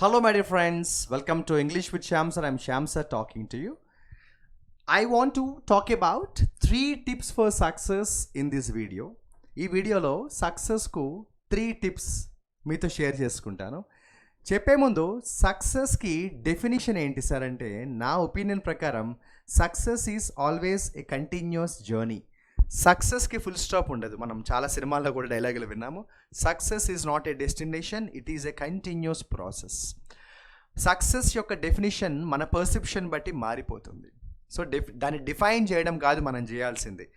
Hello, my dear friends. Welcome to English with Shamsar. I'm Shamsar talking to you. I want to talk about 3 tips for success in this video. ఈ వీడియోలో సక్సెస్కు 3 tips మీతో share చేసుకుంటాను. చెప్పే ముందు సక్సెస్కి definition ఏంటి sir అంటే, నా ఒపీనియన్ ప్రకారం success is always a continuous journey. సక్సెస్కి ఫుల్ స్టాప్ ఉండదు. మనం చాలా సినిమాల్లో కూడా డైలాగులు విన్నాము. Success is not a destination, it is a continuous process. Success యొక్క డెఫినిషన్ మన పర్సెప్షన్ బట్టి మారిపోతుంది. సో దాన్ని డిఫైన్ చేయడం కాదు మనం చేయాల్సింది.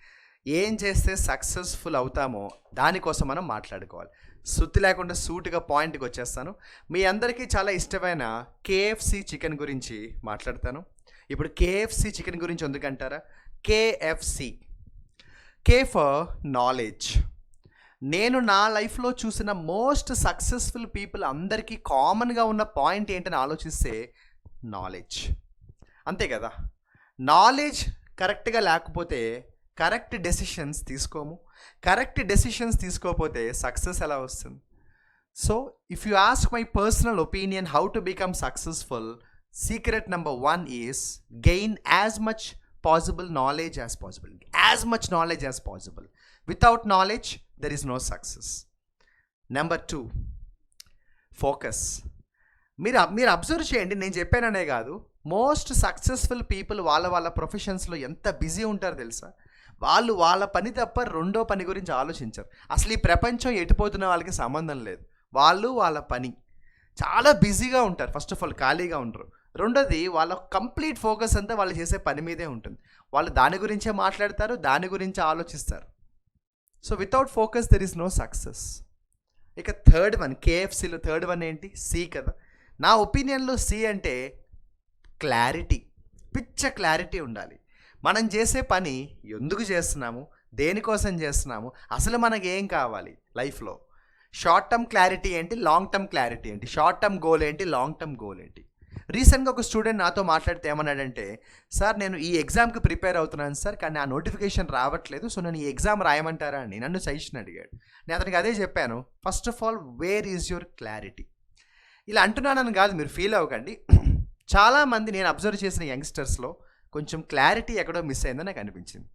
ఏం చేస్తే సక్సెస్ఫుల్ అవుతామో దానికోసం మనం మాట్లాడుకోవాలి. సుత్తి లేకుండా సూటిగా పాయింట్కి వచ్చేస్తాను. మీ అందరికీ చాలా ఇష్టమైన కేఎఫ్సి చికెన్ గురించి మాట్లాడతాను. ఇప్పుడు కేఎఫ్సి చికెన్ గురించి ఎందుకంటారా? KFC, K for knowledge. నేను నా లైఫ్లో చూసిన మోస్ట్ సక్సెస్ఫుల్ పీపుల్ అందరికీ కామన్గా ఉన్న పాయింట్ ఏంటని ఆలోచిస్తే నాలెడ్జ్. అంతే కదా, నాలెడ్జ్ కరెక్ట్గా లేకపోతే కరెక్ట్ డెసిషన్స్ తీసుకోము. కరెక్ట్ డెసిషన్స్ తీసుకోకపోతే సక్సెస్ ఎలా వస్తుంది? So if you ask my personal opinion how to become successful, secret number 1 is gain as much possible knowledge as possible, as much knowledge as possible. Without knowledge there is no success. Number 2, focus. మీరు observe చేయండి, నేను చెప్పాననే కాదు, most successful people వాళ్ళ ప్రొఫెషన్స్లో ఎంత busy ఉంటారో తెలుసా? వాళ్ళు వాళ్ళ పని తప్ప రెండో పని గురించి ఆలోచించరు. అసలు ఈ ప్రపంచం ఎటుపోతున్న వాళ్ళకి సంబంధం లేదు. వాళ్ళు వాళ్ళ పని చాలా బిజీగా ఉంటారు. ఫస్ట్ ఆఫ్ ఆల్ ఖాళీగా ఉండరు. రెండోది, వాళ్ళ కంప్లీట్ ఫోకస్ అంతా వాళ్ళు చేసే పని మీదే ఉంటుంది. వాళ్ళు దాని గురించే మాట్లాడతారు, దాని గురించి ఆలోచిస్తారు. So without focus there is no success. ఇక థర్డ్ వన్, కేఎఫ్సీలో థర్డ్ వన్ ఏంటి? సి కదా. నా ఒపీనియన్లో సి అంటే క్లారిటీ. పిచ్చ క్లారిటీ ఉండాలి. మనం చేసే పని ఎందుకు చేస్తున్నాము, దేనికోసం చేస్తున్నాము, అసలు మనకి ఏం కావాలి లైఫ్లో. షార్ట్ టర్మ్ క్లారిటీ ఏంటి, లాంగ్ టర్మ్ క్లారిటీ ఏంటి, షార్ట్ టర్మ్ గోల్ ఏంటి, లాంగ్ టర్మ్ గోల్ ఏంటి. రీసెంట్గా ఒక స్టూడెంట్ నాతో మాట్లాడితే ఏమన్నాడంటే, సార్ నేను ఈ ఎగ్జామ్కి ప్రిపేర్ అవుతున్నాను సార్, కానీ ఆ నోటిఫికేషన్ రావట్లేదు, సో నేను ఈ ఎగ్జామ్ రాయమంటారా అని నన్ను సజెషన్ అడిగాడు. నేను అతనికి అదే చెప్పాను, first of all where is your clarity. ఇలా అంటున్నానని కాదు, మీరు ఫీల్ అవ్వకండి. చాలామంది నేను అబ్జర్వ్ చేసిన యంగ్స్టర్స్లో కొంచెం క్లారిటీ ఎక్కడో మిస్ అయిందని నాకు అనిపించింది.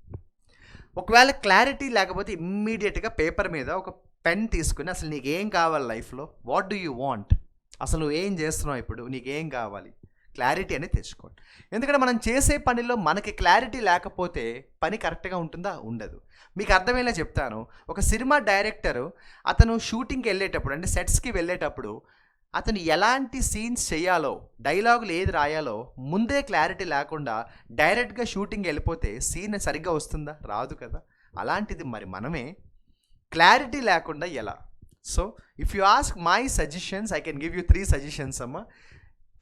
ఒకవేళ క్లారిటీ లేకపోతే ఇమ్మీడియట్గా పేపర్ మీద ఒక పెన్ తీసుకుని అసలు నీకేం కావాలి లైఫ్లో, వాట్ డూ యూ వాంట్, అసలు నువ్వు ఏం చేస్తున్నావు, ఇప్పుడు నీకేం కావాలి, క్లారిటీ అనేది తెచ్చుకోండి. ఎందుకంటే మనం చేసే పనిలో మనకి క్లారిటీ లేకపోతే పని కరెక్ట్గా ఉంటుందా? ఉండదు. మీకు అర్థమయ్యేలా చెప్తాను. ఒక సినిమా డైరెక్టరు అతను షూటింగ్కి వెళ్ళేటప్పుడు, అంటే సెట్స్కి వెళ్ళేటప్పుడు అతను ఎలాంటి సీన్స్ చేయాలో, డైలాగులు ఏది రాయాలో ముందే క్లారిటీ లేకుండా డైరెక్ట్గా షూటింగ్ వెళ్ళిపోతే సీన్ సరిగ్గా వస్తుందా? రాదు కదా. అలాంటిది మరి మనమే క్లారిటీ లేకుండా ఎలా? So if you ask my suggestions, I can give you 3 suggestions అమ్మా.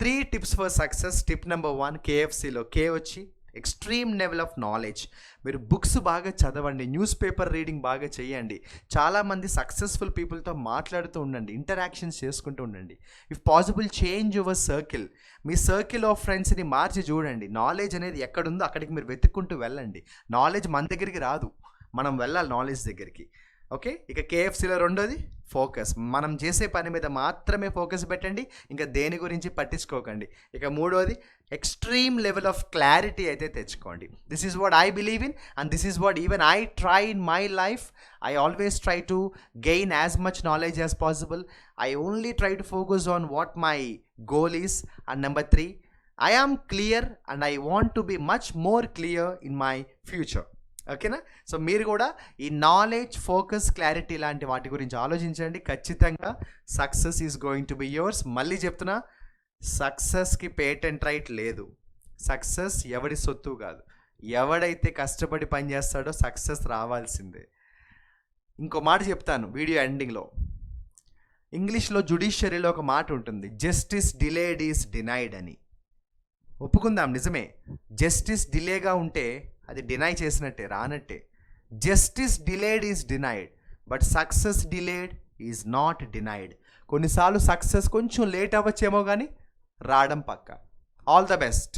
3 tips for success. Tip number 1, కేఎఫ్సీలో కే వచ్చి ఎక్స్ట్రీమ్ లెవెల్ ఆఫ్ నాలెడ్జ్. మీరు బుక్స్ బాగా చదవండి, న్యూస్ పేపర్ రీడింగ్ బాగా చేయండి, చాలామంది సక్సెస్ఫుల్ పీపుల్తో మాట్లాడుతూ ఉండండి, ఇంటరాక్షన్స్ చేసుకుంటూ ఉండండి. If possible change your circle. Me circle of ఫ్రెండ్స్ని మార్చి చూడండి. నాలెడ్జ్ అనేది ఎక్కడుందో అక్కడికి మీరు వెతుక్కుంటూ వెళ్ళండి. నాలెడ్జ్ మన దగ్గరికి రాదు, మనం వెళ్ళాలి నాలెడ్జ్ దగ్గరికి. ఓకే. ఇక కేఎఫ్సీలో రెండోది ఫోకస్. మనం చేసే పని మీద మాత్రమే ఫోకస్ పెట్టండి, ఇంకా దేని గురించి పట్టించుకోకండి. ఇక మూడోది ఎక్స్ట్రీమ్ లెవెల్ ఆఫ్ క్లారిటీ అయితే తెచ్చుకోండి. This is what I believe in and this is what even I try in my life. I always try to gain as much knowledge as possible. I only try to focus on what my goal is. And number 3, I am clear and I want to be much more clear in my future. ఓకేనా? So మీరు కూడా ఈ knowledge, focus, clarity లాంటి వాటి గురించి ఆలోచించండి. ఖచ్చితంగా success is going to be yours. మళ్ళీ చెప్తున్నా, సక్సెస్కి పేటెంట్ రైట్ లేదు. సక్సెస్ ఎవడి సొత్తు కాదు. ఎవడైతే కష్టపడి పని చేస్తాడో సక్సెస్ రావాల్సిందే. ఇంకో మాట చెప్తాను వీడియో ఎండింగ్లో. ఇంగ్లీష్లో జుడిషియరీలో ఒక మాట ఉంటుంది, జస్టిస్ డిలేడ్ ఈజ్ డినైడ్ అని. ఒప్పుకుందాం, నిజమే. జస్టిస్ డిలేగా ఉంటే అది డినై చేసినట్టే, రానట్టే. Justice delayed is denied, but success delayed is not denied. కొన్నిసార్లు సక్సెస్ కొంచెం లేట్ అవ్వచ్చేమో కానీ రావడం పక్కా. All the best.